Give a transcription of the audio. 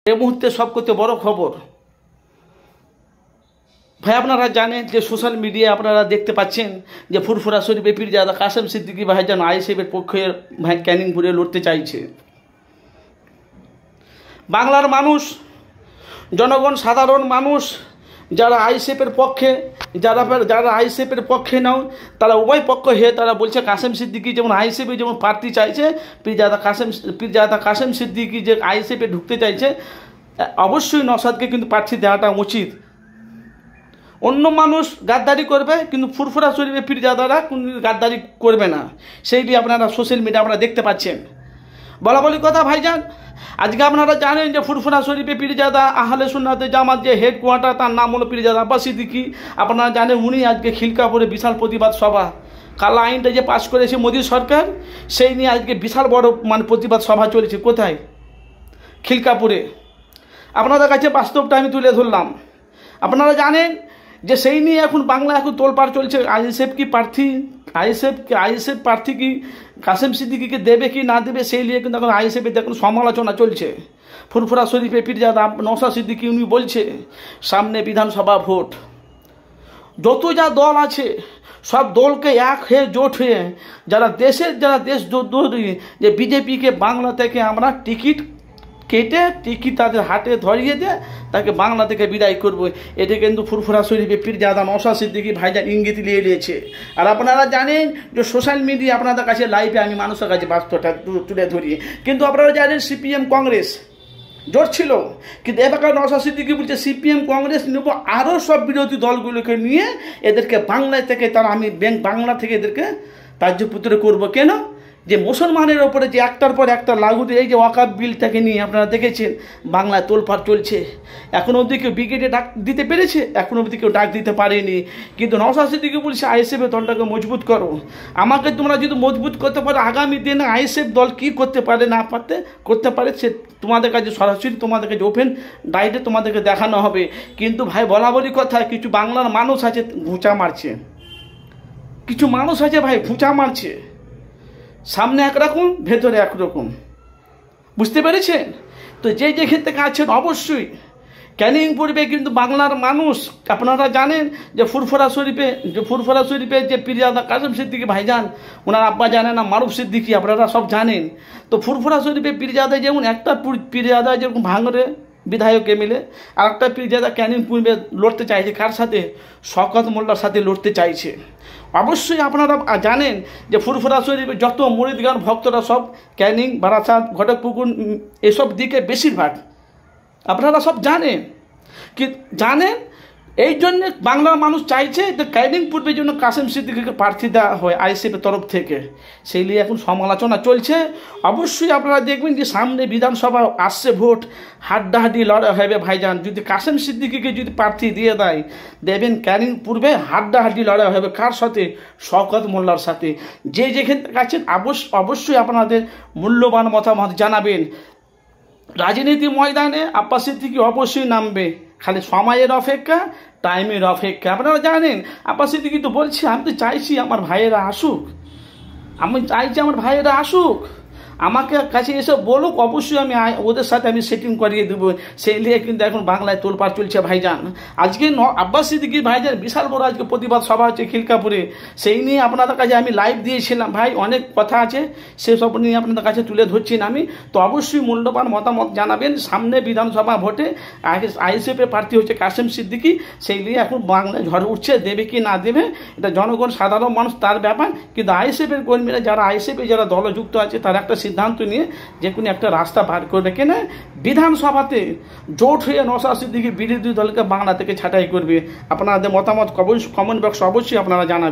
এই মুহূর্তে সবথেকে বড় খবর ভাই, আপনারা জানেন যে সোশ্যাল মিডিয়ায় আপনারা দেখতে পাচ্ছেন যে ফুরফুরা শরীফে পীরজাদা কাসেম সিদ্দিকী ভাইজান আইএসএফের পক্ষে ভাই ক্যানিংপুরে লড়তে চাইছে। বাংলার মানুষ, জনগণ, সাধারণ মানুষ যারা আইএসএফের পক্ষে, যারা আইএসএফের পক্ষে নাও, তারা উভয় পক্ষ হয়ে তারা বলছে কাসেম সিদ্দিকী যেমন আইএসএফে যেমন প্রার্থী চাইছে, পীরজাদা কাসেম সিদ্দিকী যে আইএসএফে ঢুকতে চাইছে, অবশ্যই নওশাদকে কিন্তু প্রার্থী দেওয়াটা উচিত। অন্য মানুষ গাদ্দারি করবে, কিন্তু ফুরফুরা শরীফে পীরজাদারা কোনো গাদ্দারি করবে না। সেইটি আপনারা সোশ্যাল মিডিয়া আপনারা দেখতে পাচ্ছেন। বলি কথা ভাইজান, আজকে আপনারা জানেন যে ফুরফুরা শরীফে পীরজাদা আহলে সুন্নাতে জামাত যে হেডকোয়ার্টার, তার নাম হলো পীরজাদা আব্বাস সিদ্দিকী। আপনারা জানেন উনি আজকে খিলকাপুরে বিশাল প্রতিবাদ সভা, কালা আইনটা যে পাশ করেছে মোদী সরকার, সেই নিয়ে আজকে বিশাল বড় প্রতিবাদ সভা চলেছে। কোথায়? খিলকাপুরে। আপনাদের কাছে বাস্তবটা আমি তুলে ধরলাম। আপনারা জানেন যে সেই নিয়ে এখন বাংলা তোলপাড় চলছে। আইএসএফ প্রার্থী কি কাসেম সিদ্দিকীকে দেবে কি না দেবে, সেই নিয়ে কিন্তু এখন আইএসএফের দেখুন সমালোচনা চলছে। ফুরফুরা শরীফে পীরজাদা নওশাদ সিদ্দিকী উনি বলছে সামনে বিধানসভা ভোট, যত যা দল আছে সব দলকে এক হয়ে জোট হয়ে যারা দেশদ্রোহী যে বিজেপিকে বাংলা থেকে আমরা টিকিট তাদের হাতে ধরিয়ে দিয়ে তাকে বাংলা থেকে বিদায় করবো, এটা কিন্তু ফুরফুরা শরীফে পীরজাদা নওশাদ সিদ্দিকী ভাইজান ইঙ্গিত নিয়ে নিয়েছে। আর আপনারা জানেন যে সোশ্যাল মিডিয়া আপনাদের কাছে লাইভে আমি মানুষের কাছে বাস্তবটা তুলে ধরি। কিন্তু আপনারা জানেন সিপিএম কংগ্রেস জোট ছিল, কিন্তু এবার নওশাদ সিদ্দিকী বলছে সিপিএম কংগ্রেস নেব আরও সব বিরোধী দলগুলোকে নিয়ে এদেরকে বাংলায় থেকে আমি বাংলা থেকে এদেরকে রাজ্যপুত্র করবো। কেন? যে মুসলমানের ওপরে যে একটার পর একটা লাগু দিয়ে এই যে ওয়াকাফ বিলটাকে নিয়ে আপনারা দেখেছেন বাংলায় তোলপাড় চলছে। এখনও অবধি কেউ ব্রিগেডে ডাক দিতে পেরেছে? এখনও অবধি কেউ ডাক দিতে পারেনি। কিন্তু নওশাদ সিদ্দিকী বলছে আইএসএফের দলটাকে মজবুত করো। আমাকে তোমরা যদি মজবুত করতে পারো, আগামী দিনে আইএসএফ দল কী করতে পারে না করতে পারে সে তোমাদের কাছে সরাসরি তোমাদের কাছে ওপেন ডাইটে তোমাদেরকে দেখানো হবে। কিন্তু ভাই বলি কথা, কিছু বাংলার মানুষ আছে ঘুঁচা মারছে, কিছু মানুষ আছে ভাই ঘুঁচা মারছে, সামনে একরকম ভেতরে একরকম, বুঝতে পেরেছেন? তো যে ক্ষেত্রে আছেন অবশ্যই ক্যানিং পূর্বে কিন্তু বাংলার মানুষ, আপনারা জানেন যে ফুরফুরা শরীফে যে পীরজাদা কাসেম সিদ্দিকী ভাইজান, ওনার আব্বা জানেন না মারুফ সিদ্দিকী, আপনারা সব জানেন। তো ফুরফুরা শরীফে পীরজাদা যেমন একটা পীরজাদা যেরকম ভাঙরে বিধায়ক এমএলএ, আর একটা পীরজাদা ক্যানিং পূর্বে লড়তে চাইছে কার সাথে? শওকত মোল্লার সাথে লড়তে চাইছে। অবশ্যই আপনারা জানেন যে ফুরফুরা শরীফে যত মুরিদগান ভক্তরা সব ক্যানিং, বারাসাত, ঘটকপুকুর এসব দিকে বেশিরভাগ আপনারা সব জানেন। এই জন্যে বাংলার মানুষ চাইছে যে ক্যানিং পূর্বের জন্য কাসেম সিদ্দিকীকে প্রার্থী দেওয়া হয় আইএসএফের তরফ থেকে। সেই নিয়ে এখন সমালোচনা চলছে। অবশ্যই আপনারা দেখবেন যে সামনে বিধানসভা আসছে ভোট, হাড্ডাহাড্ডি লড়াই হবে ভাইজান। যদি কাসেম সিদ্দিকীকে যদি প্রার্থী দিয়ে দেয়, দেবেন ক্যানিং পূর্বে হাড্ডাহাড্ডি লড়াই হবে কার সাথে? শওকত মোল্লার সাথে। যেখানে আছেন অবশ্যই আপনাদের মূল্যবান মতামত জানাবেন। রাজনীতি ময়দানে আব্বাস সিদ্দিকী অবশ্যই নামবে, খালি সময়ের অপেক্ষা, টাইমের অপেক্ষা। আপনারা জানেন আব্বাস সিদ্দিকী তো বলছে আমি তো চাইছি আমার ভাইয়েরা আসুক, আমাকে কাছে এসে বলুক, অবশ্যই আমি ওদের সাথে আমি সেটিং করিয়ে দেবো। সেই নিয়ে কিন্তু এখন বাংলায় তোলপাড় চলছে ভাইজান। আজকে আব্বাস সিদ্দিকী ভাইজান বিশাল বড় আজকে প্রতিবাদ সভা হচ্ছে খিলকাপুরে। সেই নিয়ে আপনাদের কাছে আমি লাইভ দিয়েছিলাম ভাই, অনেক কথা আছে সেসব নিয়ে আপনাদের কাছে তুলে ধরছি না আমি। তো অবশ্যই মূল্যবান মতামত জানাবেন। সামনে বিধানসভা ভোটে আইএসএফের প্রার্থী হচ্ছে কাসেম সিদ্দিকী। সেই নিয়ে এখন বাংলায় ঝড় উঠছে, দেবে কি না দেবে এটা জনগণ সাধারণ মানুষ তার ব্যাপার। কিন্তু আইএসএফের কর্মীরা যারা দলযুক্ত আছে তারা একটা সিদ্ধান্ত নিয়ে যে কোনো একটা রাস্তা বার করবে। কেন? বিধানসভাতে জোট হয়ে নওশাদ সিদ্দিকী বিরোধী দলকে বাংলা থেকে ছাঁটাই করবে। আপনাদের মতামত কমেন্ট বক্সে অবশ্যই আপনারা জানাবেন।